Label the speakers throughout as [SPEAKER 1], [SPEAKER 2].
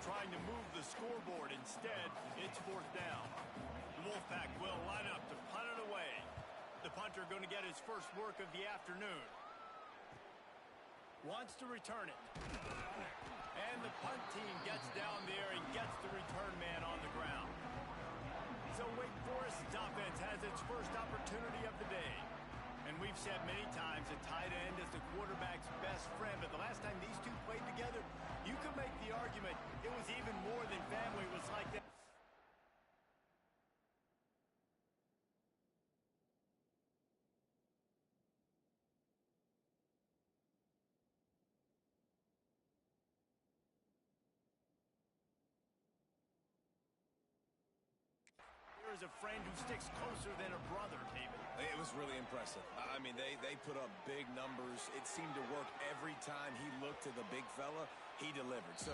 [SPEAKER 1] trying to move the scoreboard. Instead, it's fourth down. The Wolfpack will line up to punt it away. The punter going to get his first work of the afternoon. Wants to return it. And the punt team gets down there and gets the return man on the ground. So Wake Forest's offense has its first opportunity of the day. And we've said many times a tight end is the quarterback's best friend, but the last time these two played together, you could make the argument it was even more than family. It was like that. There is a friend who sticks closer than a brother, David.
[SPEAKER 2] It was really impressive. I mean, they put up big numbers. It seemed to work every time he looked to the big fella. He delivered. So,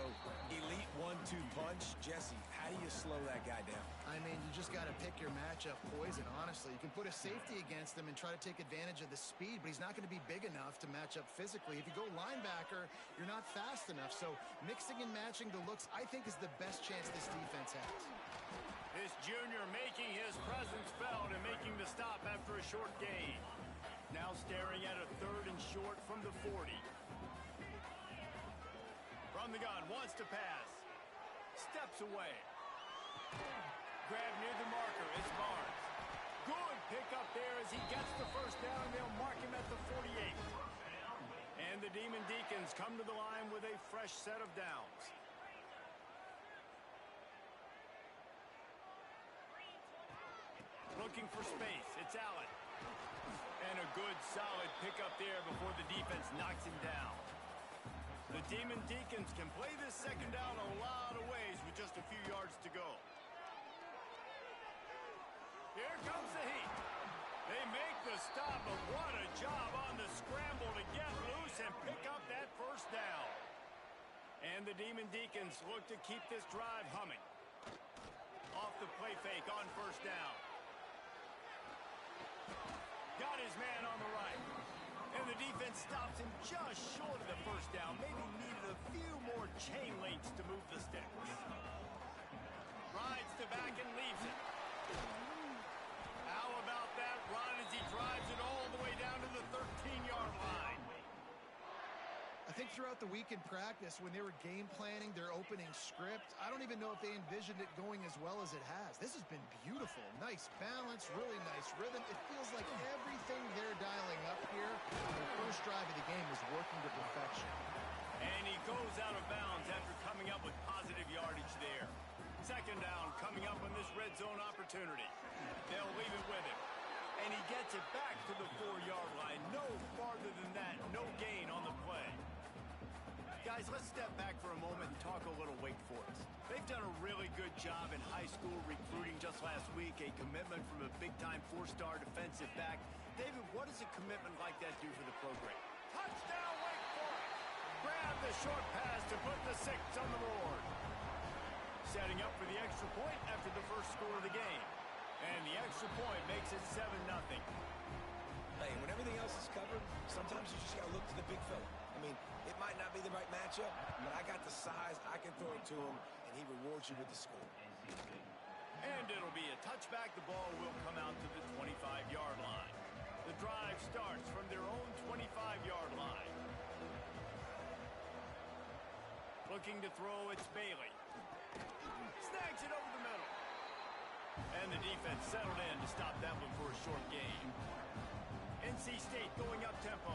[SPEAKER 2] elite 1-2 punch. Jesse, how do you slow that guy down?
[SPEAKER 3] I mean, you just got to pick your matchup poison, honestly. You can put a safety against him and try to take advantage of the speed, but he's not going to be big enough to match up physically. If you go linebacker, you're not fast enough. So, mixing and matching the looks, I think, is the best chance this defense has.
[SPEAKER 1] This junior making his presence felt and making the stop after a short gain. Now staring at a 3rd and short from the 40. From the gun, wants to pass. Steps away. Grab near the marker, it's Barnes. Good pickup there as he gets the first down. They'll mark him at the 48. And the Demon Deacons come to the line with a fresh set of downs. Looking for space. It's Allen. And a good, solid pickup there before the defense knocks him down. The Demon Deacons can play this second down a lot of ways with just a few yards to go. Here comes the heat. They make the stop, but what a job on the scramble to get loose and pick up that first down. And the Demon Deacons look to keep this drive humming. Off the play fake on first down. Got his man on the right. And the defense stops him just short of the first down. Maybe needed a few more chain links to move the sticks. Rides to back and leaves it. How about that run as he drives it all the way down to the 13-yard line?
[SPEAKER 3] I think throughout the week in practice, when they were game planning their opening script, I don't even know if they envisioned it going as well as it has. This has been beautiful. Nice balance, really nice rhythm. It feels like everything they're dialing up here in the first drive of the game is working to perfection.
[SPEAKER 1] And he goes out of bounds after coming up with positive yardage there. Second down coming up on this red zone opportunity. They'll leave it with him. And he gets it back to the 4-yard line. No farther than that. No gain on the play. Guys, let's step back for a moment and talk a little Wake Forest. They've done a really good job in high school recruiting just last week, a commitment from a big-time 4-star defensive back. David, what does a commitment like that do for the program? Touchdown, Wake Forest! Grab the short pass to put the 6 on the board. Setting up for the extra point after the first score of the game. And the extra point makes it 7-0.
[SPEAKER 2] Hey, when everything else is covered, sometimes you just got to look to the big fella. I mean, it might not be the right matchup, but I got the size, I can throw it to him, and he rewards you with the score.
[SPEAKER 1] And it'll be a touchback. The ball will come out to the 25-yard line. The drive starts from their own 25-yard line. Looking to throw, it's Bailey. Snags it over the middle. And the defense settled in to stop that one for a short gain. NC State going up tempo.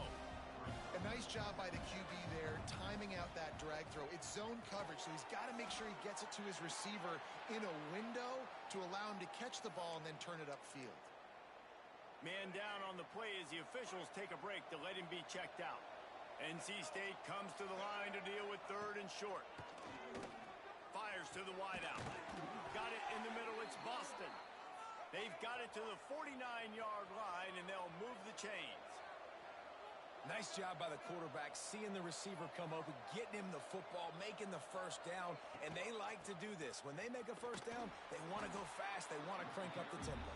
[SPEAKER 3] A nice job by the QB there, timing out that drag throw. It's zone coverage, so he's got to make sure he gets it to his receiver in a window to allow him to catch the ball and then turn it upfield.
[SPEAKER 1] Man down on the play as the officials take a break to let him be checked out. NC State comes to the line to deal with 3rd and short. Fires to the wideout. Got it in the middle, it's Boston. They've got it to the 49-yard line, and they'll move the chains.
[SPEAKER 2] Nice job by the quarterback, seeing the receiver come open, getting him the football, making the first down, and they like to do this. When they make a first down, they want to go fast, they want to crank up the tempo.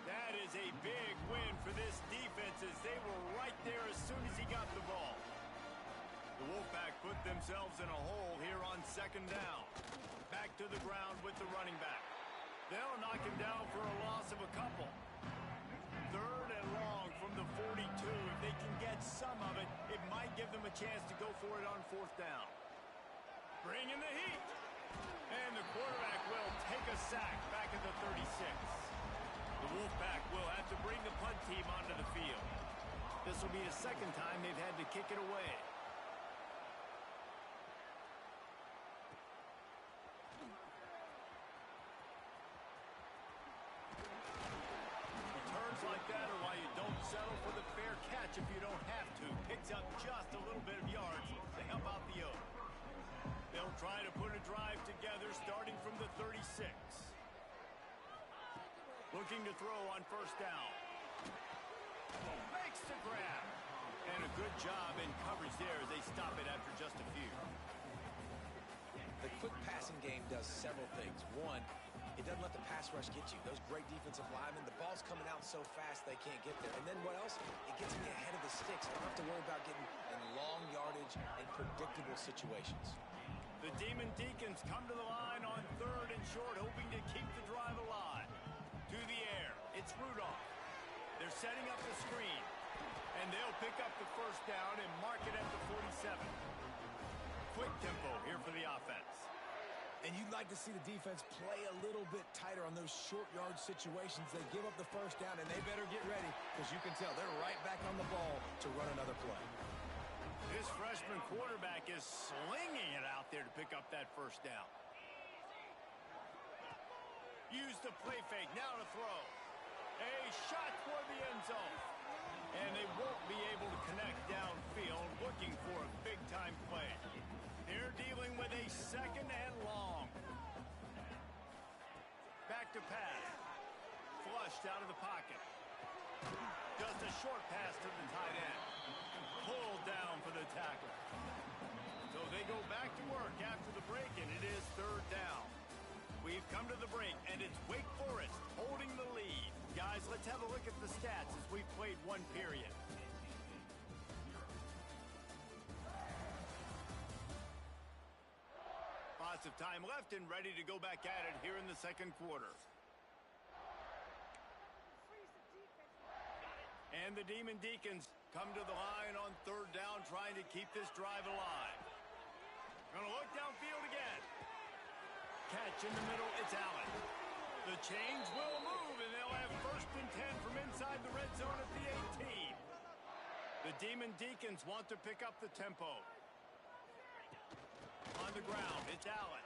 [SPEAKER 1] That is a big win for this defense as they were right there as soon as he got the ball. The Wolfpack put themselves in a hole here on 2nd second down. Back to the ground with the running back. They'll knock him down for a loss of a couple. Third and long from the 42. If they can get some of it, it might give them a chance to go for it on fourth down. Bring in the heat. And the quarterback will take a sack back at the 36. The Wolfpack will have to bring the punt team onto the field. This will be the second time they've had to kick it away. Returns like that are why you don't settle for the fair catch if you don't have to. Picks up just a little bit of yards to help out the Oaks. They'll try to put a drive together starting from the 36. Looking to throw on first down. Makes the grab. And a good job in coverage there as they stop it after just a few.
[SPEAKER 2] The quick passing game does several things. One, it doesn't let the pass rush get you. Those great defensive linemen, the ball's coming out so fast they can't get there. And then what else? It gets me ahead of the sticks. I don't have to worry about getting in long yardage and predictable situations.
[SPEAKER 1] The Demon Deacons come to the line on third and short, hoping to keep the drive alive. To the air, it's Rudolph. They're setting up the screen, and they'll pick up the first down and mark it at the 47. Quick tempo here for the offense.
[SPEAKER 2] And you'd like to see the defense play a little bit tighter on those short yard situations. They give up the first down, and they better get ready, because you can tell they're right back on the ball to run another play.
[SPEAKER 1] This freshman quarterback is slinging it out there to pick up that first down. Use the play fake, now to throw. A shot toward the end zone. And they won't be able to connect downfield, looking for a big-time play. They're dealing with a second and long. Back to pass. Flushed out of the pocket. Just a short pass to the tight end. Pulled down for the tackle. So they go back to work after the break, and it is third down. We've come to the break, and it's Wake Forest holding the lead. Guys, let's have a look at the stats as we've played one period. Lots of time left and ready to go back at it here in the second quarter. And the Demon Deacons come to the line on third down, trying to keep this drive alive. Gonna look downfield again. Catch in the middle, it's Allen. The chains will move, and they'll have first and 10 from inside the red zone at the 18. The Demon Deacons want to pick up the tempo. On the ground, it's Allen.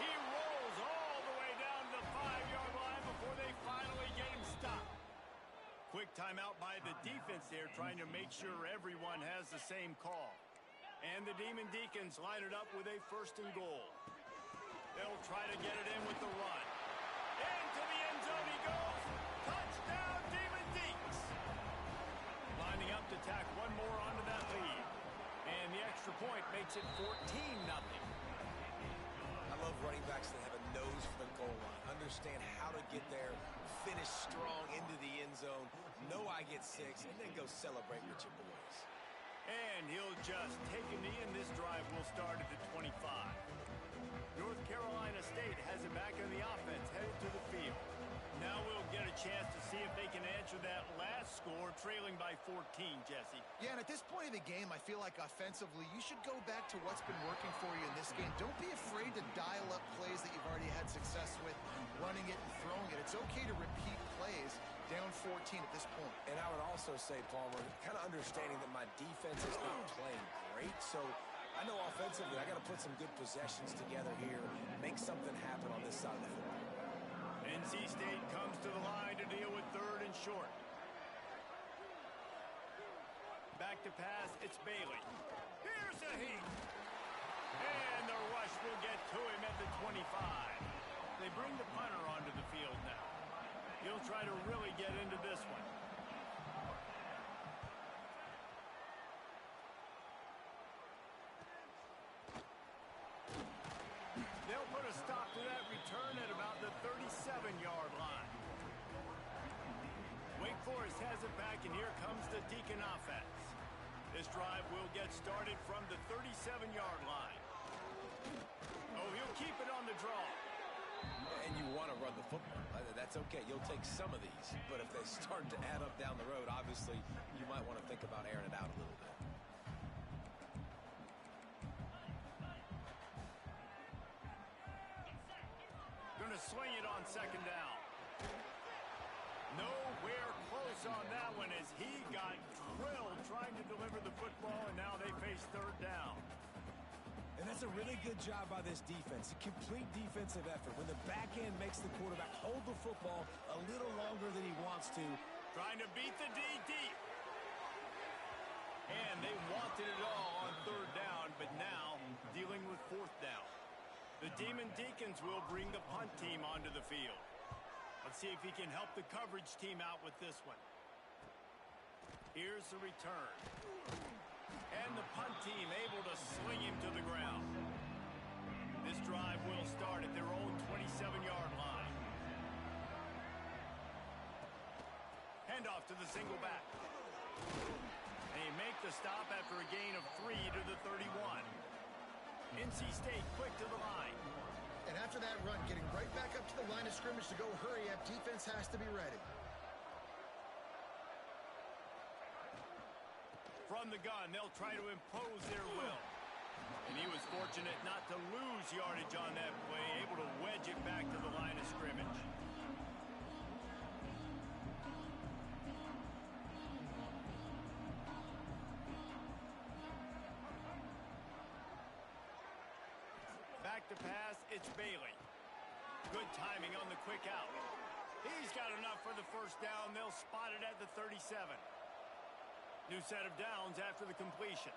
[SPEAKER 1] He rolls all the way down to the 5-yard line before they finally get him stopped. Quick timeout by the defense there, trying to make sure everyone has the same call. And the Demon Deacons line it up with a first and goal. They'll try to get it in with the run. Into the end zone he goes. Touchdown, Demon Deacs. Lining up to tack one more onto that lead. And the extra point makes it 14-0.
[SPEAKER 2] I love running backs that have a nose for the goal line. Understand how to get there, finish strong into the end zone, know I get 6, and then go celebrate with your boys.
[SPEAKER 1] And he'll just take a knee, and this drive will start at the 25. North Carolina State has it back on the offense, headed to the field. Now we'll get a chance to see if they can answer that last score, trailing by 14, Jesse.
[SPEAKER 3] Yeah, and at this point of the game, I feel like offensively, you should go back to what's been working for you in this game. Don't be afraid to dial up plays that you've already had success with, running it and throwing it. It's okay to repeat plays down 14 at this point.
[SPEAKER 2] And I would also say, Palmer, kind of understanding that my defense is not playing great, so I know offensively I got to put some good possessions together here, make something happen on this side of the football.
[SPEAKER 1] NC State comes to the line to deal with third and short. Back to pass, it's Bailey. Here's a heat. And the rush will get to him at the 25. They bring the punter onto the field now. He'll try to really get into this one. They'll put a stop to that return at about the 37-yard line. Wake Forest has it back, and here comes the Deacon offense. This drive will get started from the 37-yard line.
[SPEAKER 2] the football. That's okay. You'll take some of these. But if they start to add up down the road, obviously, you might want to think about airing it out a little bit.
[SPEAKER 1] Going to swing it on second down. Nowhere close on that one as he got drilled trying to deliver the football, and now they face third down.
[SPEAKER 2] And that's a really good job by this defense. A complete defensive effort. When the back end makes the quarterback hold the football a little longer than he wants to.
[SPEAKER 1] Trying to beat the D deep. And they wanted it all on third down, but now dealing with fourth down. The Demon Deacons will bring the punt team onto the field. Let's see if he can help the coverage team out with this one. Here's the return. And the punt team able to sling him to the ground. This drive will start at their own 27-yard line. Handoff to the single back. They make the stop after a gain of 3 to the 31. NC State quick to the line.
[SPEAKER 3] And after that run, getting right back up to the line of scrimmage to go hurry up, defense has to be ready.
[SPEAKER 1] From the gun, they'll try to impose their will. And he was fortunate not to lose yardage on that play, able to wedge it back to the line of scrimmage. Back to pass, it's Bailey. Good timing on the quick out. He's got enough for the first down. They'll spot it at the 37. New set of downs after the completion.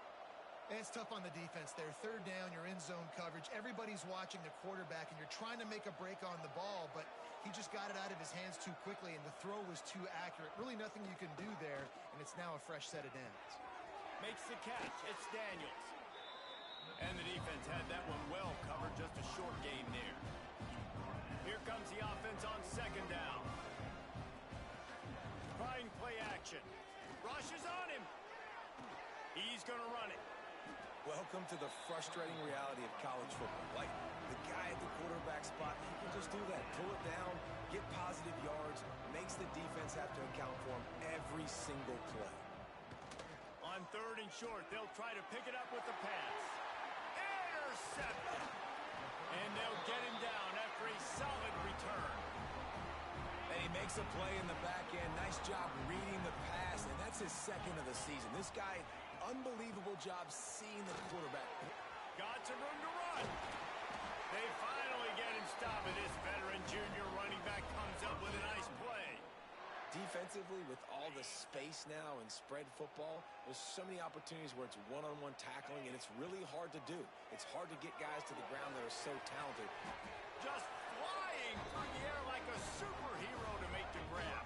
[SPEAKER 3] And it's tough on the defense there. Third down, you're in zone coverage. Everybody's watching the quarterback, and you're trying to make a break on the ball, but he just got it out of his hands too quickly, and the throw was too accurate. Really nothing you can do there, and it's now a fresh set of downs.
[SPEAKER 1] Makes the catch. It's Daniels. And the defense had that one well covered. Just a short game there. Here comes the offense on second down. Trying play action. Rush is on him. He's going to run it.
[SPEAKER 2] Welcome to the frustrating reality of college football. Like, the guy at the quarterback spot, he can just do that. Pull it down, get positive yards, makes the defense have to account for him every single play.
[SPEAKER 1] On third and short, they'll try to pick it up with the pass. Intercepted. And they'll get him down after a solid return.
[SPEAKER 2] And he makes a play in the back end. Nice job reading the pass, and that's his second of the season. This guy, unbelievable job seeing the quarterback.
[SPEAKER 1] Got some room to run. They finally get him stopped, and this veteran junior running back comes up with a nice play.
[SPEAKER 2] Defensively, with all the space now in spread football, there's so many opportunities where it's one-on-one tackling, and it's really hard to do. It's hard to get guys to the ground that are so talented.
[SPEAKER 1] Just flying through the air like a superhero to make the grab.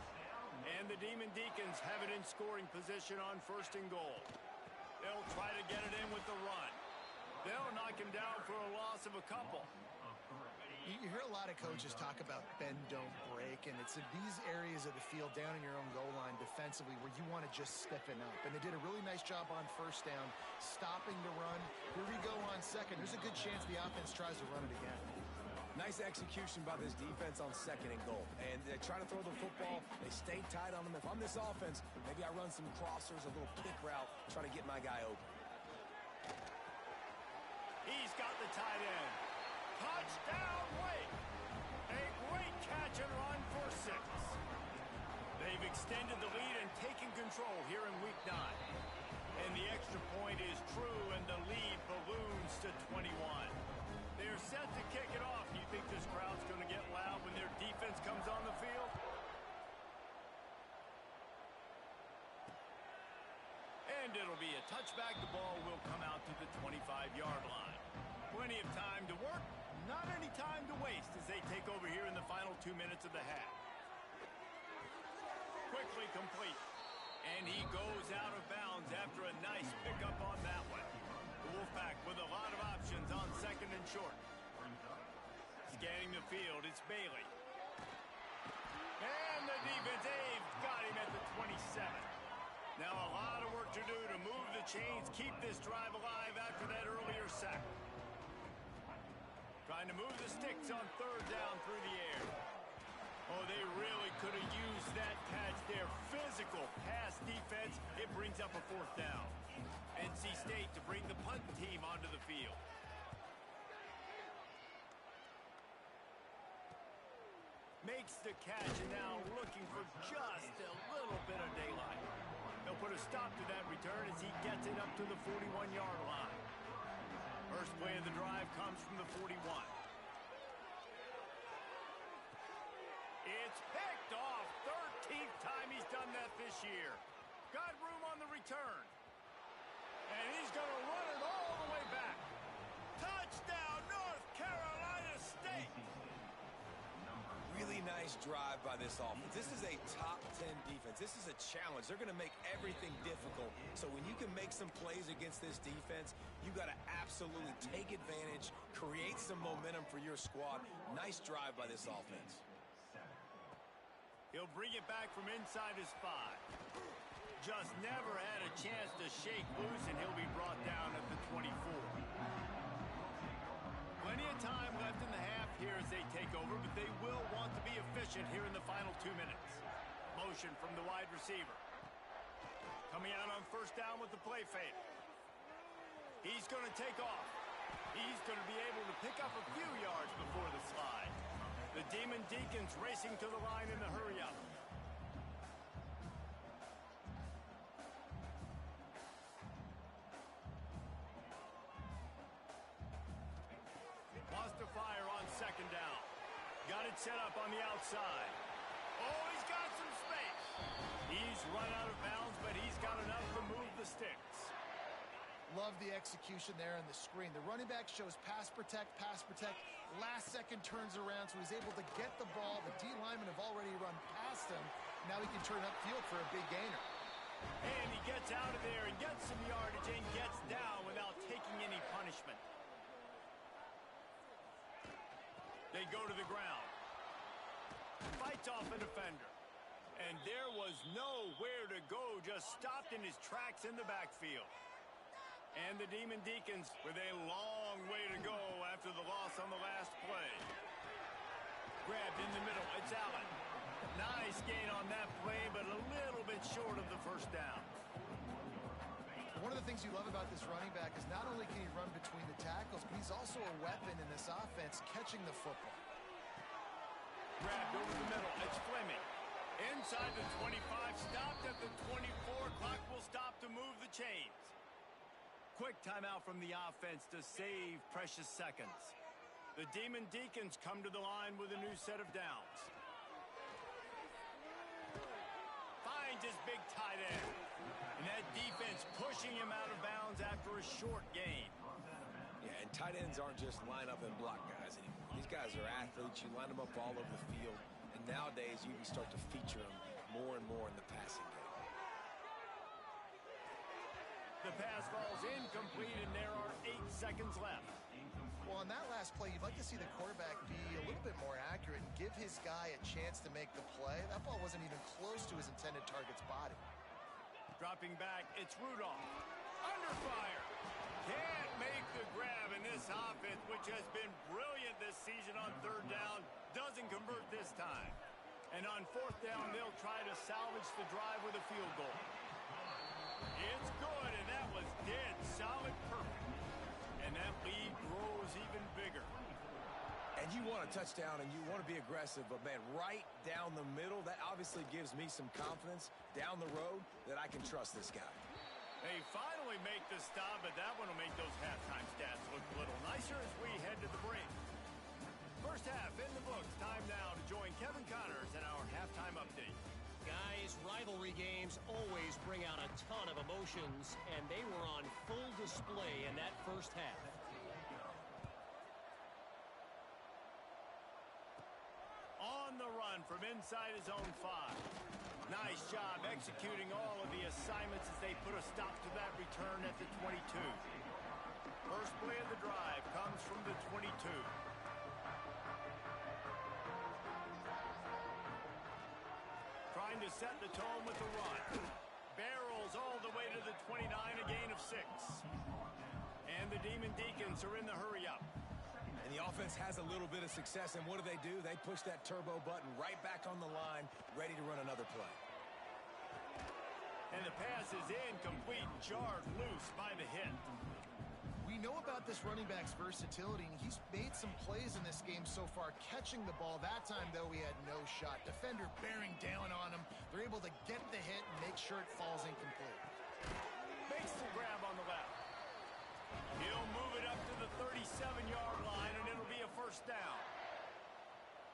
[SPEAKER 1] And the Demon Deacons have it in scoring position on first and goal. They'll try to get it in with the run. They'll knock him down for a loss of a couple.
[SPEAKER 3] You hear a lot of coaches talk about bend, don't break, and it's in these areas of the field down in your own goal line defensively where you want to just stiffen up. And they did a really nice job on first down, stopping the run. Here we go on second. There's a good chance the offense tries to run it again.
[SPEAKER 2] Nice execution by this defense on second and goal. And they try to throw the football. They stay tight on them. If I'm this offense, maybe I run some crossers, a little pick route, try to get my guy open.
[SPEAKER 1] He's got the tight end. Touchdown, Wake. A great catch and run for 6. They've extended the lead and taken control here in week 9. And the extra point is true, and the lead balloons to 21. They're set to kick it off. Do you think this crowd's going to get loud when their defense comes on the field? And it'll be a touchback. The ball will come out to the 25-yard line. Plenty of time to work, not any time to waste as they take over here in the final 2 minutes of the half. Quickly complete. And he goes out of bounds after a nice pickup on that one. The Wolfpack with a lot of options on second and short. Scanning the field, it's Bailey. And the defense got him at the 27. Now a lot of work to do to move the chains, keep this drive alive after that earlier sack. Trying to move the sticks on third down through the air. Oh, they really could have used that catch there. Physical pass defense. It brings up a fourth down. NC State to bring the punt team onto the field. Makes the catch and now looking for just a little bit of daylight. They'll put a stop to that return as he gets it up to the 41-yard line. First play of the drive comes from the 41. It's picked off. 13th time he's done that this year. Got room on the return. And he's going to run it all the way back. Touchdown, North Carolina State.
[SPEAKER 2] Really nice drive by this offense. This is a top 10 defense. This is a challenge. They're going to make everything difficult. So when you can make some plays against this defense, you got to absolutely take advantage, create some momentum for your squad. Nice drive by this offense.
[SPEAKER 1] He'll bring it back from inside his 5. Just never had a chance to shake loose, and he'll be brought down at the 24. Plenty of time left in the half here as they take over, but they will want to be efficient here in the final 2 minutes. Motion from the wide receiver. Coming out on first down with the play fake. He's going to take off. He's going to be able to pick up a few yards before the slide. The Demon Deacons racing to the line in the hurry-up. Wants to fire on second down. Got it set up on the outside. Oh, he's got some space. He's run out of bounds, but he's got enough to move the sticks.
[SPEAKER 3] Love the execution there on the screen. The running back shows pass protect. Last second turns around, so he's able to get the ball. The D linemen have already run past him. Now he can turn upfield for a big gainer.
[SPEAKER 1] And he gets out of there and gets some yardage and gets down without taking any punishment. They go to the ground. Fights off a defender. And there was nowhere to go, just stopped in his tracks in the backfield. And the Demon Deacons with a long way to go after the loss on the last play. Grabbed in the middle. It's Allen. Nice gain on that play, but a little bit short of the first down.
[SPEAKER 3] One of the things you love about this running back is not only can he run between the tackles, but he's also a weapon in this offense catching the football.
[SPEAKER 1] Grabbed over the middle. It's Fleming. Inside the 25, stopped at the 24. Clock will stop to move the chains. Quick timeout from the offense to save precious seconds. The Demon Deacons come to the line with a new set of downs. Finds his big tight end. And that defense pushing him out of bounds after a short gain.
[SPEAKER 2] Yeah, and tight ends aren't just line up and block guys anymore. These guys are athletes. You line them up all over the field. And nowadays, you can start to feature them more and more in the passing game.
[SPEAKER 1] The pass falls incomplete, and there are 8 seconds left.
[SPEAKER 3] Well, on that last play, you'd like to see the quarterback be a little bit more accurate and give his guy a chance to make the play. That ball wasn't even close to his intended target's body.
[SPEAKER 1] Dropping back, it's Rudolph. Under fire. Can't make the grab in this offense, which has been brilliant this season on third down. Doesn't convert this time. And on fourth down, they'll try to salvage the drive with a field goal. It's good, and that was dead solid perfect. And that lead grows even bigger.
[SPEAKER 2] And you want a touchdown, and you want to be aggressive, but, man, right down the middle, that obviously gives me some confidence down the road that I can trust this guy.
[SPEAKER 1] They finally make the stop, but that one will make those halftime stats look a little nicer as we head to the break. First half in the books. Time now to join Kevin Connors in our halftime update.
[SPEAKER 4] Guys, rivalry games always bring out a ton of emotions, and they were on full display in that first half.
[SPEAKER 1] On the run from inside his own 5. Nice job executing all of the assignments as they put a stop to that return at the 22. First play of the drive comes from the 22. Trying to set the tone with the run. Barrels all the way to the 29, a gain of 6. And the Demon Deacons are in the hurry-up.
[SPEAKER 2] And the offense has a a little bit of success, and what do? They push that turbo button right back on the line, ready to run another play.
[SPEAKER 1] And the pass is incomplete, jarred loose by the hit.
[SPEAKER 3] We know about this running back's versatility, and he's made some plays in this game so far, catching the ball. That time, though, he had no shot. Defender bearing down on him. They're able to get the hit and make sure it falls incomplete.
[SPEAKER 1] Makes the grab on the left. He'll move it up to the 37-yard line, and it'll be a first down.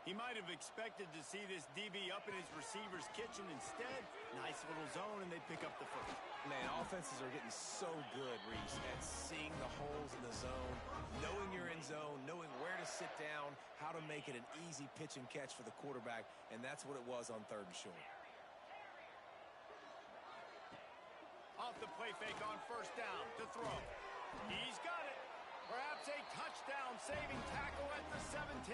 [SPEAKER 1] He might have expected to see this DB up in his receiver's kitchen. Instead, nice little zone, and they pick up the first.
[SPEAKER 2] Man, offenses are getting so good, Reese, at seeing the holes in the zone, knowing you're in zone, knowing where to sit down, how to make it an easy pitch and catch for the quarterback, and that's what it was on 3rd and short.
[SPEAKER 1] Off the play fake on first down to throw. He's got it. Perhaps a touchdown-saving tackle at the 17.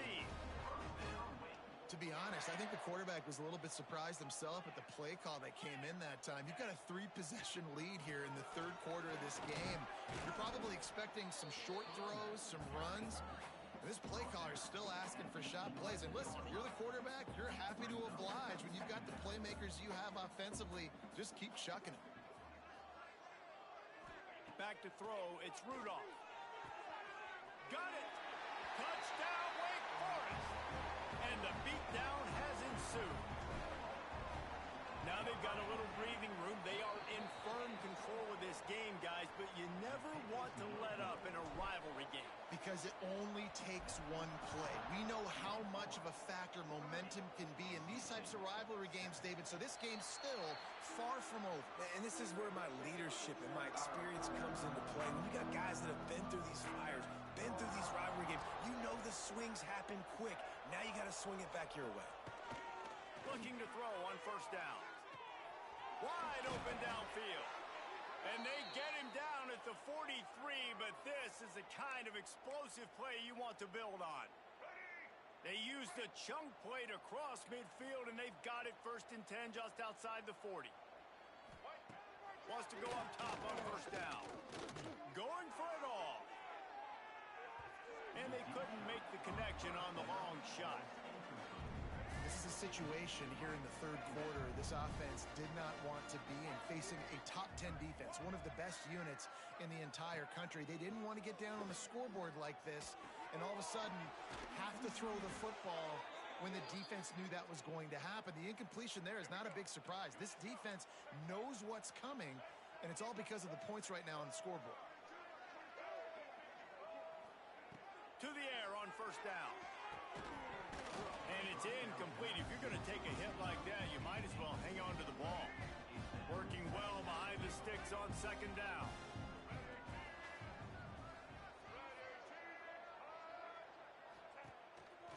[SPEAKER 3] To be honest, I think the quarterback was a little bit surprised himself at the play call that came in that time. You've got a 3-possession lead here in the 3rd quarter of this game. You're probably expecting some short throws, some runs. And this play caller is still asking for shot plays. And listen, if you're the quarterback, you're happy to oblige. When you've got the playmakers you have offensively, just keep chucking it.
[SPEAKER 1] Back to throw, it's Rudolph. Got it! Touchdown, Wake Forest! And the beatdown has ensued. Now they've got a little breathing room. They are in firm control of this game, guys, but you never want to let up in a rivalry game.
[SPEAKER 3] Because it only takes one play. We know how much of a factor momentum can be in these types of rivalry games, David, so this game's still far from over.
[SPEAKER 2] And this is where my leadership and my experience comes into play. When you got guys that have been through these fires, been through these rivalry games, you know the swings happen quick. Now you got to swing it back your way.
[SPEAKER 1] Looking to throw on first down. Wide open downfield. And they get him down at the 43, but this is the kind of explosive play you want to build on. They used a chunk play to cross midfield, and they've got it 1st and 10 just outside the 40. Wants to go up top on first down. Going for it all. And they couldn't make the connection on the long shot.
[SPEAKER 3] This is a situation here in the 3rd quarter this offense did not want to be in, facing a top 10 defense, one of the best units in the entire country. They didn't want to get down on the scoreboard like this and all of a sudden have to throw the football when the defense knew that was going to happen. The incompletion there is not a big surprise. This defense knows what's coming, and it's all because of the points right now on the scoreboard.
[SPEAKER 1] To the air on first down. And it's incomplete. If you're going to take a hit like that, you might as well hang on to the ball. Working well behind the sticks on 2nd down.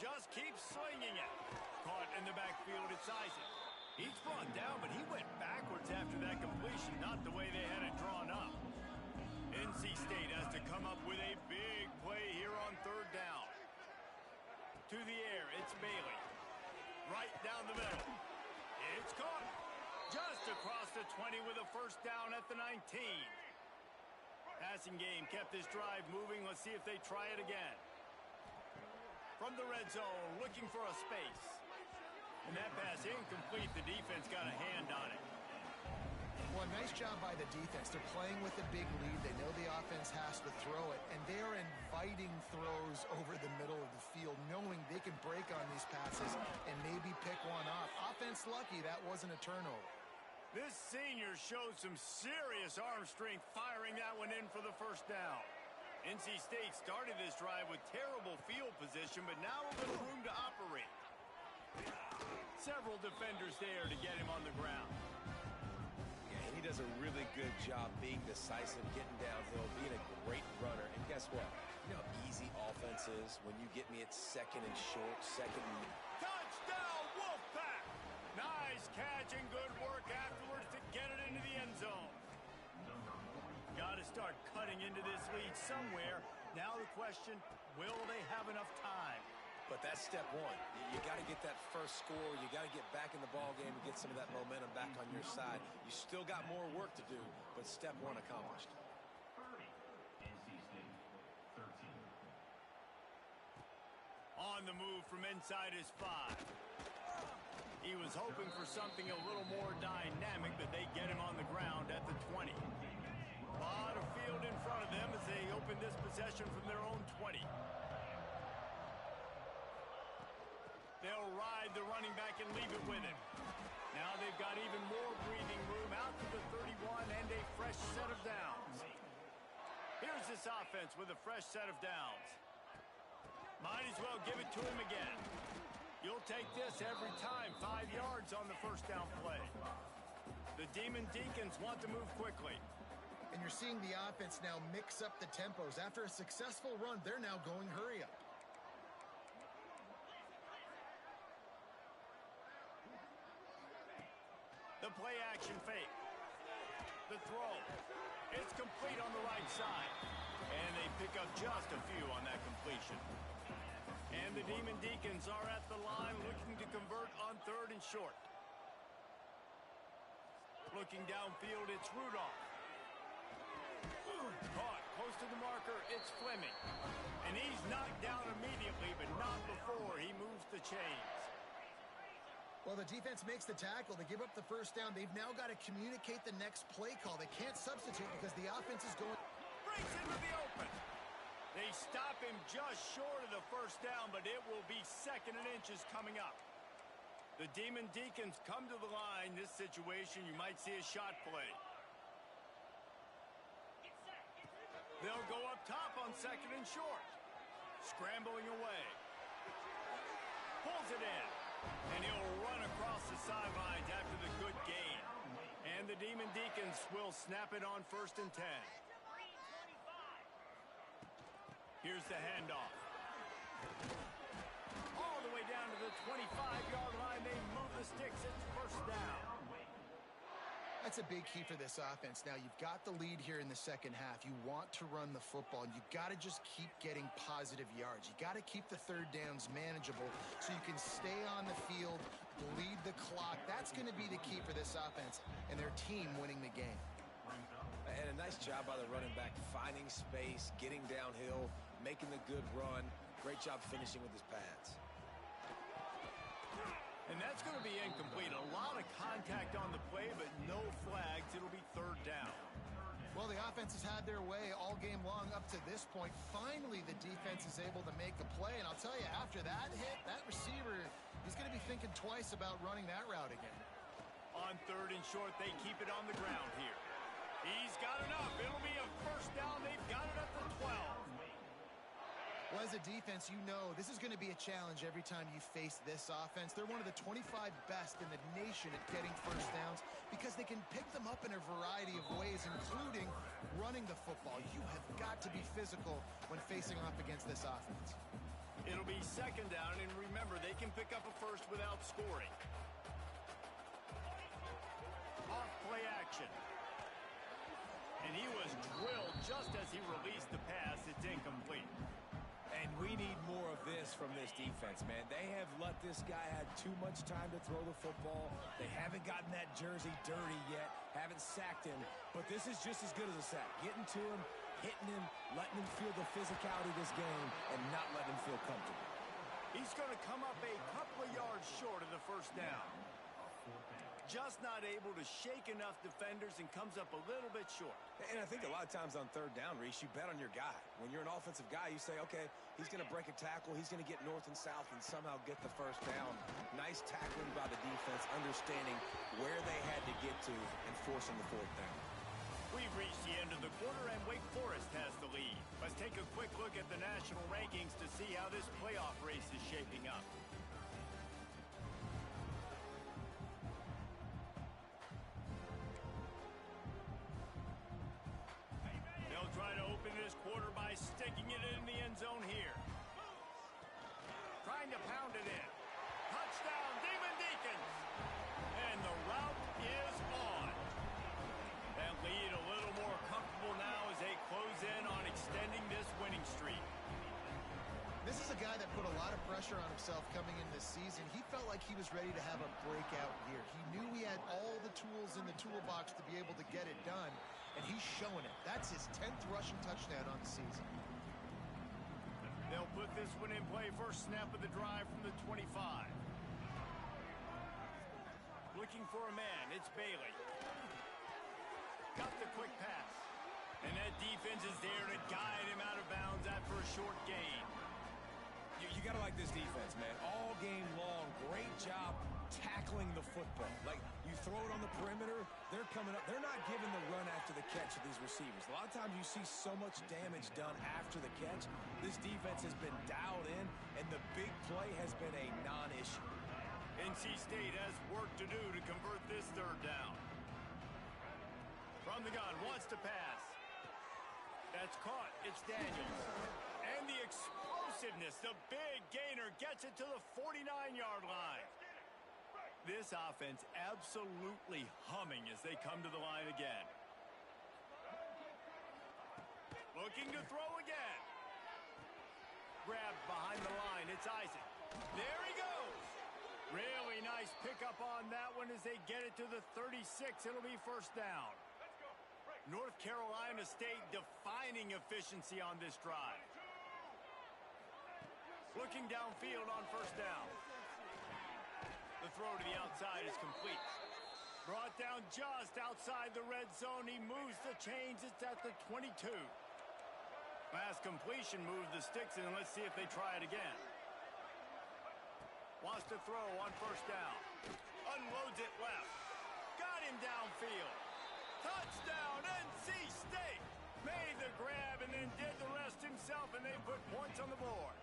[SPEAKER 1] Just keeps slinging it. Caught in the backfield, it's Isaac. He's brought down, but he went backwards after that completion, not the way they had it drawn up. NC State has to come up with a big play here on 3rd down. To the air, it's Bailey. Right down the middle. It's caught. Just across the 20 with a first down at the 19. Passing game kept this drive moving. Let's see if they try it again. From the red zone, looking for a space. And that pass incomplete. The defense got a hand on it.
[SPEAKER 3] Well, nice job by the defense. They're playing with a big lead. They know the offense has to throw it, and they are inviting throws over the middle of the field, knowing they can break on these passes and maybe pick one off. Offense lucky that wasn't a turnover.
[SPEAKER 1] This senior showed some serious arm strength firing that one in for the first down. NC State started this drive with terrible field position, but now a little room to operate. Several defenders there to get him on the ground.
[SPEAKER 2] He does a really good job being decisive, getting downhill, being a great runner. And guess what? You know how easy offense is when you get me at 2nd and short, 2nd and...
[SPEAKER 1] Touchdown, Wolfpack! Nice catch and good work afterwards to get it into the end zone. Got to start cutting into this lead somewhere. Now the question, will they have enough time?
[SPEAKER 2] But that's step one. You got to get that first score. You got to get back in the ball game and get some of that momentum back on your side. You still got more work to do, but step one accomplished.
[SPEAKER 1] On the move from inside his 5. He was hoping for something a little more dynamic, but they get him on the ground at the 20. A lot of field in front of them as they open this possession from their own 20. They'll ride the running back and leave it with him. Now they've got even more breathing room out to the 31 and a fresh set of downs. Here's this offense with a fresh set of downs. Might as well give it to him again. You'll take this every time. 5 yards on the first down play. The Demon Deacons want to move quickly.
[SPEAKER 3] And you're seeing the offense now mix up the tempos. After a successful run, they're now going hurry up.
[SPEAKER 1] The play action fake. The throw. It's complete on the right side. And they pick up just a few on that completion. And the Demon Deacons are at the line looking to convert on 3rd and short. Looking downfield, it's Rudolph. Caught close to the marker, it's Fleming. And he's knocked down immediately, but not before he moves the chains.
[SPEAKER 3] Well, the defense makes the tackle. They give up the first down. They've now got to communicate the next play call. They can't substitute because the offense is going...
[SPEAKER 1] Breaks into the open. They stop him just short of the first down, but it will be 2nd and inches coming up. The Demon Deacons come to the line. This situation, you might see a shot play. They'll go up top on 2nd and short. Scrambling away. Pulls it in. And he'll run across the sidelines after the good gain. And the Demon Deacons will snap it on 1st and 10. Here's the handoff. All the way down to the 25-yard line. They move the sticks. It's 1st down.
[SPEAKER 3] That's a big key for this offense. Now, you've got the lead here in the second half. You want to run the football, and you've got to just keep getting positive yards. You got to keep the 3rd downs manageable so you can stay on the field, bleed the clock. That's going to be the key for this offense and their team winning the game.
[SPEAKER 2] And a nice job by the running back, finding space, getting downhill, making the good run. Great job finishing with his pads.
[SPEAKER 1] And that's going to be incomplete. A lot of contact on the play, but no flags. It'll be 3rd down.
[SPEAKER 3] Well, the offense has had their way all game long up to this point. Finally, the defense is able to make a play. And I'll tell you, after that hit, that receiver, he's going to be thinking twice about running that route again.
[SPEAKER 1] On 3rd and short, they keep it on the ground here. He's got enough. It'll be a 1st down. They've got it at the 12.
[SPEAKER 3] Well, as a defense, you know this is going to be a challenge every time you face this offense. They're one of the 25 best in the nation at getting 1st downs because they can pick them up in a variety of ways, including running the football. You have got to be physical when facing off against this offense.
[SPEAKER 1] It'll be 2nd down, and remember, they can pick up a 1st without scoring. Off play action. And he was drilled just as he released the pass. It's incomplete.
[SPEAKER 2] And we need more of this from this defense, man. They have let this guy have too much time to throw the football. They haven't gotten that jersey dirty yet, haven't sacked him. But this is just as good as a sack. Getting to him, hitting him, letting him feel the physicality of this game, and not letting him feel comfortable.
[SPEAKER 1] He's going to come up a couple of yards short of the 1st down. Just not able to shake enough defenders and comes up a little bit short.
[SPEAKER 2] And I think a lot of times on 3rd down, Reese, you bet on your guy. When you're an offensive guy, you say, okay, he's going to break a tackle, he's going to get north and south and somehow get the 1st down. Nice tackling by the defense, understanding where they had to get to and forcing the 4th down.
[SPEAKER 1] We've reached the end of the quarter, and Wake Forest has the lead. Let's take a quick look at the national rankings to see how this playoff race is shaping up. They'll try to open this quarter by sticking it in the end zone here. Trying to pound it in. Touchdown, Demon Deacons! And the route is on. That lead a little more comfortable now as they close in on extending this winning streak.
[SPEAKER 3] This is a guy that put a lot of pressure on himself coming in this season. He felt like he was ready to have a breakout year. He knew he had all the tools in the toolbox to be able to get it done, and he's showing it. That's his 10th rushing touchdown on the season.
[SPEAKER 1] They'll put this one in play. First snap of the drive from the 25. Looking for a man. It's Bailey. Got the quick pass. And that defense is there to guide him out of bounds after a short gain.
[SPEAKER 2] You got to like this defense, man. All game long, great job tackling the football. Like, you throw it on the perimeter, they're coming up. They're not giving the run after the catch to these receivers. A lot of times you see so much damage done after the catch. This defense has been dialed in, and the big play has been a non-issue.
[SPEAKER 1] NC State has work to do to convert this third down. From the gun, wants to pass. That's caught. It's Daniels. And the explosiveness, the big gainer gets it to the 49-yard line. This offense absolutely humming as they come to the line again. Looking to throw again. Grabbed behind the line. It's Isaac. There he goes. Really nice pickup on that one as they get it to the 36. It'll be first down. North Carolina State defining efficiency on this drive. Looking downfield on first down. The throw to the outside is complete. Brought down just outside the red zone. He moves the chains. It's at the 22. Last completion moved the sticks in. Let's see if they try it again. Wants to throw on first down. Unloads it left. Got him downfield. Touchdown, NC State. Made the grab and then did the rest himself, and they put points on the board.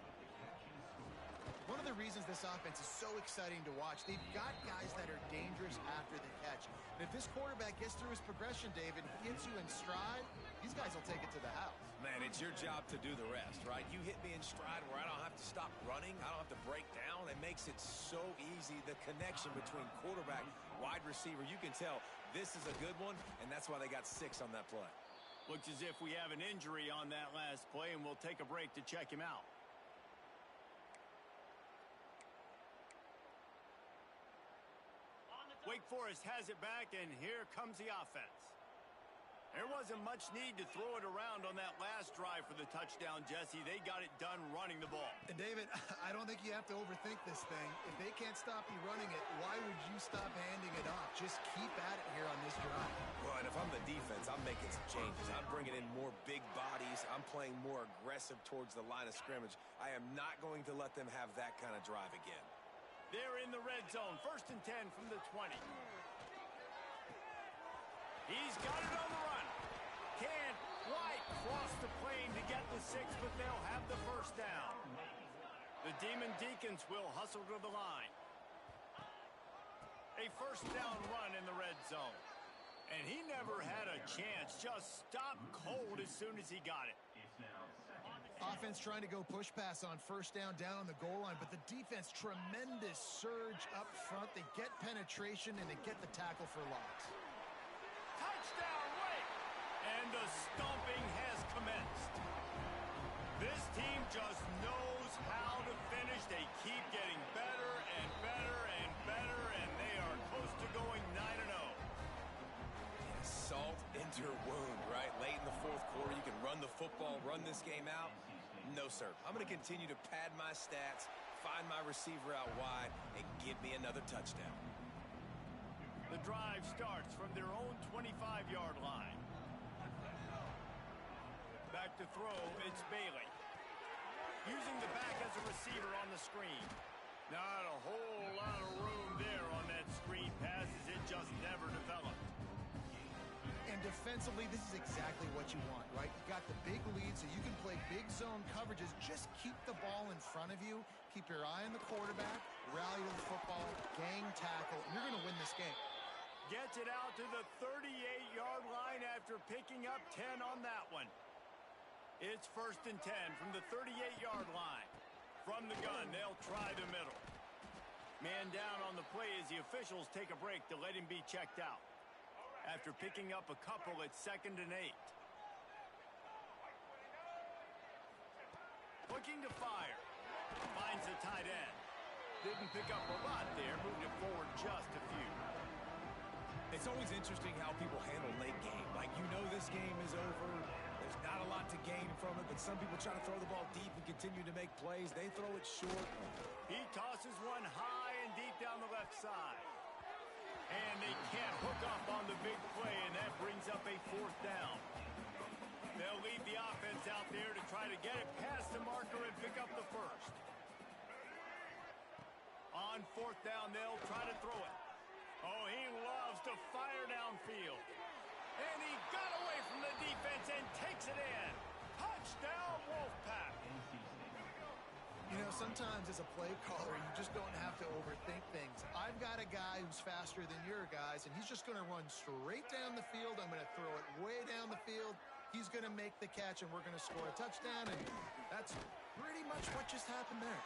[SPEAKER 3] One of the reasons this offense is so exciting to watch, they've got guys that are dangerous after the catch. And if this quarterback gets through his progression, David, gets you in stride, these guys will take it to the house.
[SPEAKER 2] Man, it's your job to do the rest, right? You hit me in stride where I don't have to stop running. I don't have to break down. It makes it so easy. The connection between quarterback, wide receiver, you can tell this is a good one, and that's why they got 6 on that play.
[SPEAKER 1] Looks as if we have an injury on that last play, and we'll take a break to check him out. Wake Forest has it back, and here comes the offense. There wasn't much need to throw it around on that last drive for the touchdown, Jesse. They got it done running the ball.
[SPEAKER 3] And, David, I don't think you have to overthink this thing. If they can't stop you running it, why would you stop handing it off? Just keep at it here on this drive.
[SPEAKER 2] Well, and if I'm the defense, I'm making some changes. I'm bringing in more big bodies. I'm playing more aggressive towards the line of scrimmage. I am not going to let them have that kind of drive again.
[SPEAKER 1] They're in the red zone. 1st and 10 from the 20. He's got it on the run. Can't quite cross the plane to get the 6, but they'll have the first down. The Demon Deacons will hustle to the line. A first down run in the red zone. And he never had a chance. Just stopped cold as soon as he got it.
[SPEAKER 3] Offense trying to go push pass on first down on the goal line, but the defense, tremendous surge up front. They get penetration, and they get the tackle for loss.
[SPEAKER 1] Touchdown, Wake! And the stomping has commenced. This team just knows how to finish. They keep getting better and better and better, and they are close to going 9-0.
[SPEAKER 2] Salt into her wound, right? Late in the 4th quarter, you can run the football, run this game out. No, sir. I'm going to continue to pad my stats, find my receiver out wide, and give me another touchdown.
[SPEAKER 1] The drive starts from their own 25-yard line. Back to throw, it's Bailey. Using the back as a receiver on the screen. Not a whole lot of room there on that screen pass as it just never developed.
[SPEAKER 3] And defensively, this is exactly what you want, right? You got the big lead, so you can play big zone coverages. Just keep the ball in front of you. Keep your eye on the quarterback. Rally to the football. Gang tackle. You're going to win this game.
[SPEAKER 1] Gets it out to the 38-yard line after picking up 10 on that one. It's 1st and 10 from the 38-yard line. From the gun, they'll try the middle. Man down on the play as the officials take a break to let him be checked out. After picking up a couple, it's 2nd and 8. Looking to fire. Finds the tight end. Didn't pick up a lot there. Moved it forward just a few.
[SPEAKER 2] It's always interesting how people handle late game. Like, you know this game is over. There's not a a lot to gain from it, but some people try to throw the ball deep and continue to make plays. They throw it short.
[SPEAKER 1] He tosses one high and deep down the left side. And they can't hook up on the big play, and that brings up a fourth down. They'll leave the offense out there to try to get it past the marker and pick up the first. On fourth down, they'll try to throw it. Oh, he loves to fire downfield. And he got away from the defense and takes it in. Touchdown, Wolfpack.
[SPEAKER 3] You know, sometimes as a play caller, you just don't have to overthink things. I've got a guy who's faster than your guys, and he's just going to run straight down the field. I'm going to throw it way down the field. He's going to make the catch, and we're going to score a touchdown, and that's pretty much what just happened there.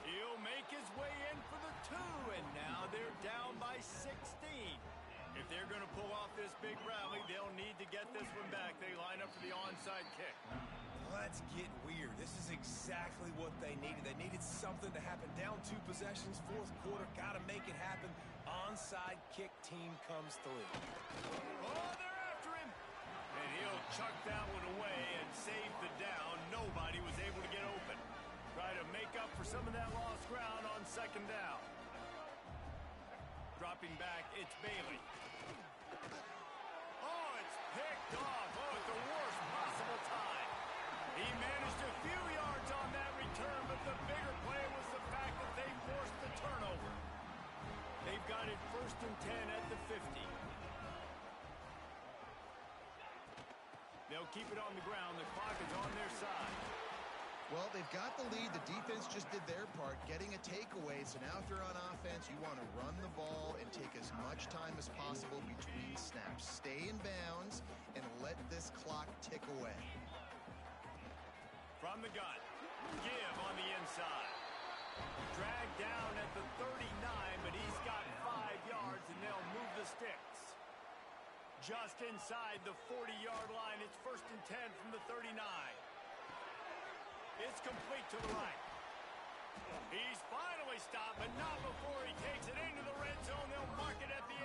[SPEAKER 1] He'll make his way in for the 2, and now they're down by 16. If they're going to pull off this big rally, they'll need to get this one back. They line up for the onside kick.
[SPEAKER 2] Let's get weird. This is exactly what they needed. They needed something to happen. Down 2 possessions, fourth quarter. Got to make it happen. Onside kick team comes through.
[SPEAKER 1] Oh, they're after him. And he'll chuck that one away and save the down. Nobody was able to get open. Try to make up for some of that lost ground on second down. Dropping back, it's Bailey. Oh, it's picked off. Oh, at the worst possible time. He managed a few yards on that return, but the bigger play was the fact that they forced the turnover. They've got it 1st and 10 at the 50. They'll keep it on the ground. The clock is on their side.
[SPEAKER 3] Well, they've got the lead. The defense just did their part, getting a takeaway. So now if you're on offense, you want to run the ball and take as much time as possible between snaps. Stay in bounds and let this clock tick away.
[SPEAKER 1] From the gun, give on the inside. Dragged down at the 39, but he's got 5 yards, and they'll move the sticks. Just inside the 40-yard line, it's 1st and 10 from the 39. It's complete to the right. He's finally stopped, but not before he takes it into the red zone. They'll mark it at the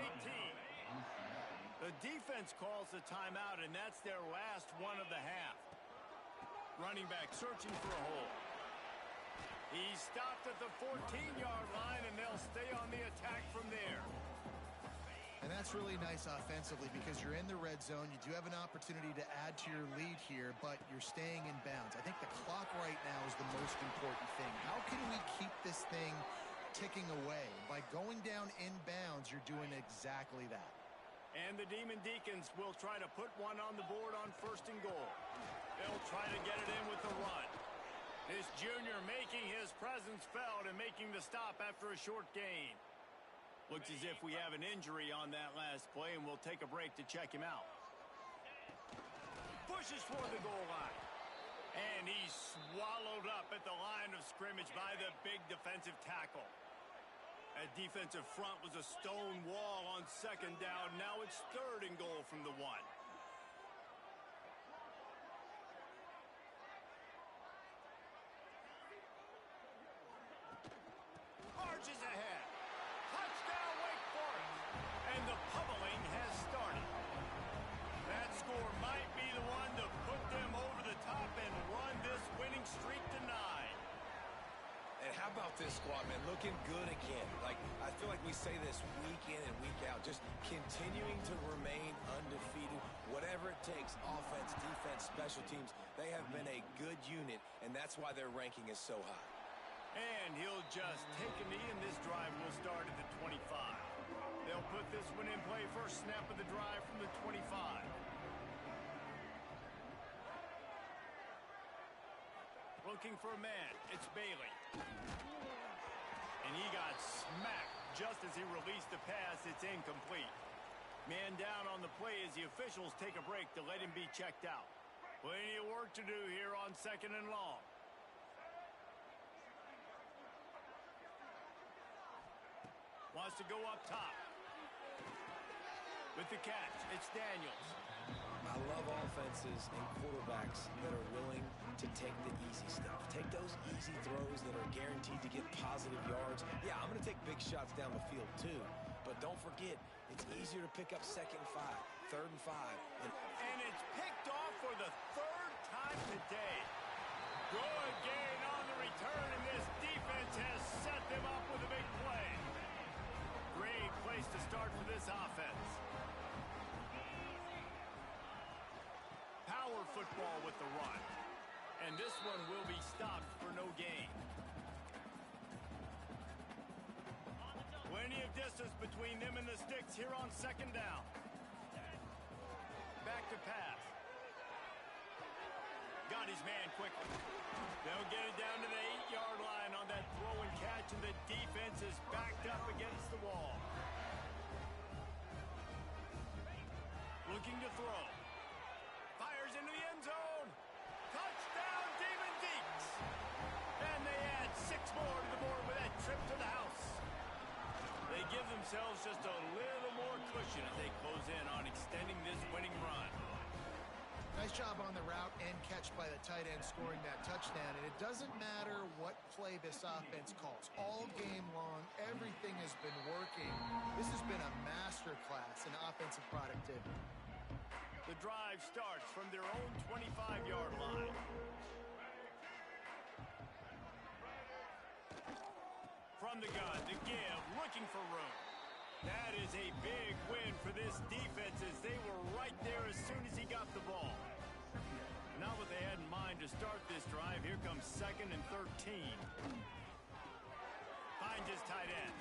[SPEAKER 1] 18. The defense calls the timeout, and that's their last one of the half. Running back searching for a hole. He's stopped at the 14-yard line, and they'll stay on the attack from there.
[SPEAKER 3] And that's really nice offensively because you're in the red zone. You do have an opportunity to add to your lead here, but you're staying in bounds. I think the clock right now is the most important thing. How can we keep this thing ticking away? By going down in bounds, you're doing exactly that.
[SPEAKER 1] And the Demon Deacons will try to put one on the board on 1st and goal. They'll try to get it in with the run. This junior making his presence felt and making the stop after a short gain. Looks as if we have an injury on that last play, and we'll take a break to check him out. Pushes for the goal line. And he's swallowed up at the line of scrimmage by the big defensive tackle. That defensive front was a stone wall on 2nd down. Now it's 3rd and goal from the 1. Marches ahead. Touchdown, Wake Forest. And the pummeling has started. That score might be the one to put them over the top and run this winning streak to 9.
[SPEAKER 2] And how about this squad, man? Looking good again. I feel like we say this week in and week out, just continuing to remain undefeated. Whatever it takes, offense, defense, special teams, they have been a good unit, and that's why their ranking is so high.
[SPEAKER 1] And he'll just take a knee, and this drive will start at the 25. They'll put this one in play. First snap of the drive from the 25. Looking for a man. It's Bailey. And he got smacked just as he released the pass. It's incomplete. Man down on the play as the officials take a break to let him be checked out. Plenty of work to do here on 2nd and long. Wants to go up top. With the catch, it's Daniels.
[SPEAKER 2] I love offenses and quarterbacks that are willing to take the easy stuff. Take those easy throws that are guaranteed to get positive yards. Yeah, I'm going to take big shots down the field too. But don't forget, it's easier to pick up 2nd and 5, 3rd and 5.
[SPEAKER 1] And it's picked off for the 3rd time today. Good gain on the return, and this defense has set them up with a big play. Great place to start for this offense. Power football with the run. And this one will be stopped for no gain. Plenty of distance between them and the sticks here on 2nd down. Back to pass. Got his man quickly. They'll get it down to the 8-yard line on that throw and catch, and the defense is backed up against the wall. Looking to throw. Fires into the end zone. Touchdown, Demon Deeks. And they add 6 more to the board with that trip to the house. They give themselves just a little more cushion as they close in on extending this winning run.
[SPEAKER 3] Nice job on the route and catch by the tight end scoring that touchdown. And it doesn't matter what play this offense calls. All game long, everything has been working. This has been a masterclass in offensive productivity.
[SPEAKER 1] The drive starts from their own 25-yard line. From the gun, the give, looking for room. That is a big win for this defense as they were right there as soon as he got the ball. Not what they had in mind to start this drive. Here comes 2nd and 13. Finds his tight end.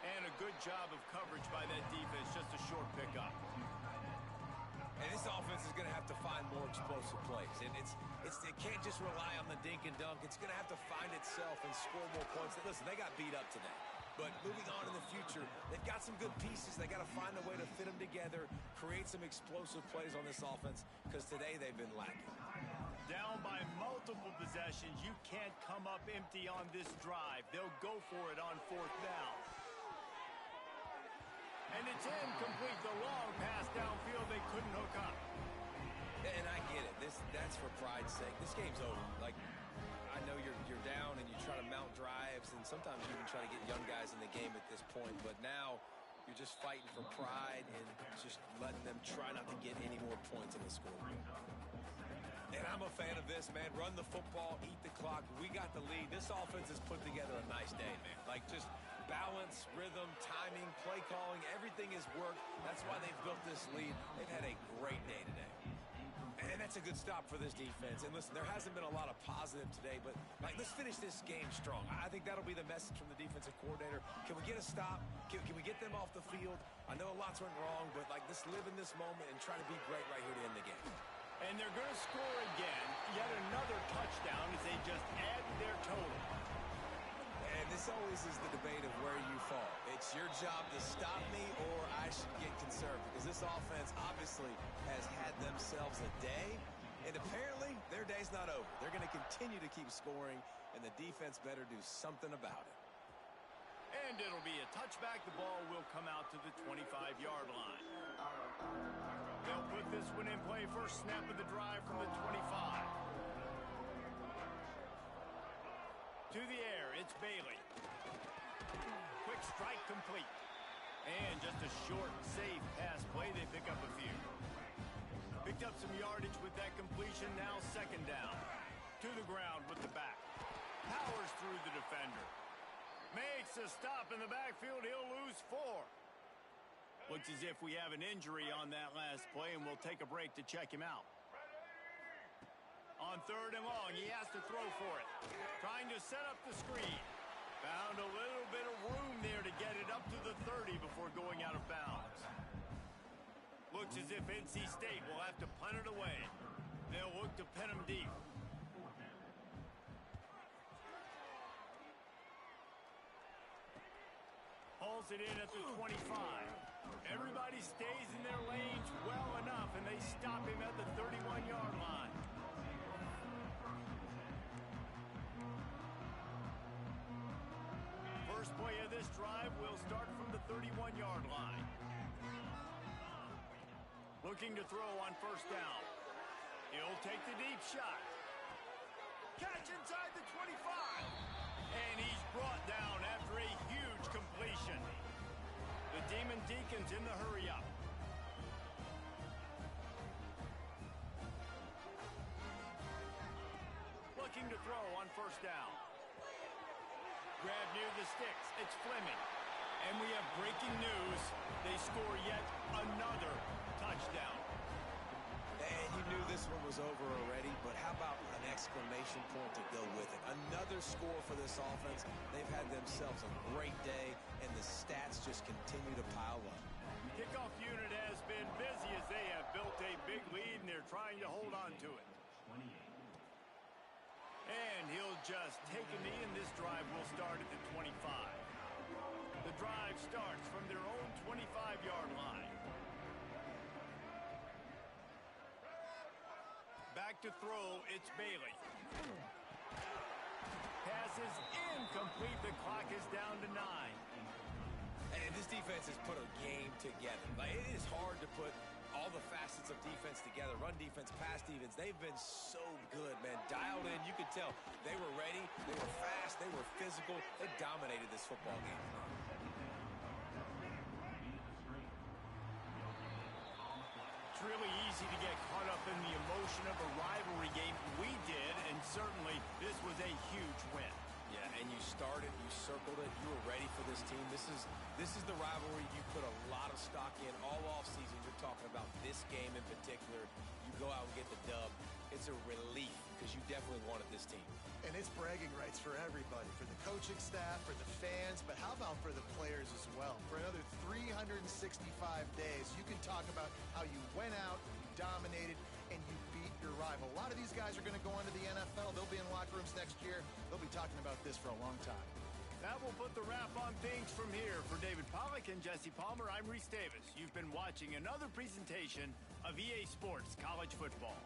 [SPEAKER 1] And a good job of coverage by that defense. Just a short pickup.
[SPEAKER 2] And this offense is going to have to find more explosive plays. And it can't just rely on the dink and dunk. It's going to have to find itself and score more points. Listen, they got beat up today. But moving on in the future, they've got some good pieces. They got to find a way to fit them together, create some explosive plays on this offense, because today they've been lacking.
[SPEAKER 1] Down by multiple possessions, you can't come up empty on this drive. They'll go for it on 4th down. And it's incomplete. The long pass downfield, they couldn't hook up.
[SPEAKER 2] And I get it. That's for pride's sake. This game's over. Like, I know you're down and you try to mount drives, and sometimes you even try to get young guys in the game at this point. But now you're just fighting for pride and just letting them try not to get any more points in the scoreboard. And I'm a fan of this, man. Run the football, eat the clock. We got the lead. This offense has put together a nice day, man. Like, just balance, rhythm, timing, play calling, everything has worked. That's why they've built this lead. They've had a great day today. And that's a good stop for this defense. And listen, there hasn't been a lot of positive today, but let's finish this game strong. I think that'll be the message from the defensive coordinator. Can we get a stop? Can we get them off the field? I know a lot's went wrong, but let's live in this moment and try to be great right here to end the game.
[SPEAKER 1] And they're going to score again. Yet another touchdown as they just add their total.
[SPEAKER 2] And this always is the debate of where you fall. It's your job to stop me, or I should get conserved, because this offense obviously has had themselves a day, and apparently their day's not over. They're going to continue to keep scoring, and the defense better do something about it.
[SPEAKER 1] And it'll be a touchback. The ball will come out to the 25-yard line. They'll put this one in play. First snap of the drive from the 25. To the air, it's Bailey. Quick strike complete. And just a short, safe pass play. They pick up a few. Picked up some yardage with that completion. Now 2nd down. To the ground with the back. Powers through the defender. Makes a stop in the backfield. He'll lose 4. Looks as if we have an injury on that last play, and we'll take a break to check him out. On 3rd and long, he has to throw for it. Trying to set up the screen. Found a little bit of room there to get it up to the 30 before going out of bounds. Looks as if NC State will have to punt it away. They'll look to pin him deep. Hauls it in at the 25. Everybody stays in their lanes well enough, and they stop him at the 31-yard line. First play of this drive will start from the 31-yard line. Looking to throw on 1st down. He'll take the deep shot. Catch inside the 25. And he's brought down after a huge completion. The Demon Deacons in the hurry-up. Looking to throw on first down. Grab near the sticks. It's Fleming. And we have breaking news. They score yet another touchdown.
[SPEAKER 2] And you knew this one was over already, but how about an exclamation point to go with it? Another score for this offense. They've had themselves a great day, and the stats just continue to pile up.
[SPEAKER 1] Kickoff unit has been busy as they have built a big lead, and they're trying to hold on to it. And he'll just take a knee, and this drive will start at the 25. The drive starts from their own 25-yard line. Back to throw, it's Bailey. Pass is incomplete. The clock is down to 9.
[SPEAKER 2] And this defense has put a game together. Like, it is hard to put all the facets of defense together. Run defense, pass defense. They've been so good, man. Dialed in. You could tell they were ready. They were fast. They were physical. They dominated this football game.
[SPEAKER 1] It's really easy to get caught up in the emotion of a rivalry game. We did, and certainly this was a huge win.
[SPEAKER 2] Yeah, and you started, you circled it, you were ready for this team. This is the rivalry you put a lot of stock in all offseason. You're talking about this game in particular. You go out and get the dub. It's a relief because you definitely wanted this team.
[SPEAKER 3] And it's bragging rights for everybody, for the coaching staff, for the fans, but how about for the players as well? For another 365 days, you can talk about how you went out, you dominated, and you beat your rival. A lot of these guys are going to go into the NFL. They'll be in locker rooms next year. They'll be talking about this for a long time.
[SPEAKER 1] That will put the wrap on things from here. For David Pollack and Jesse Palmer, I'm Reese Davis. You've been watching another presentation of EA Sports College Football.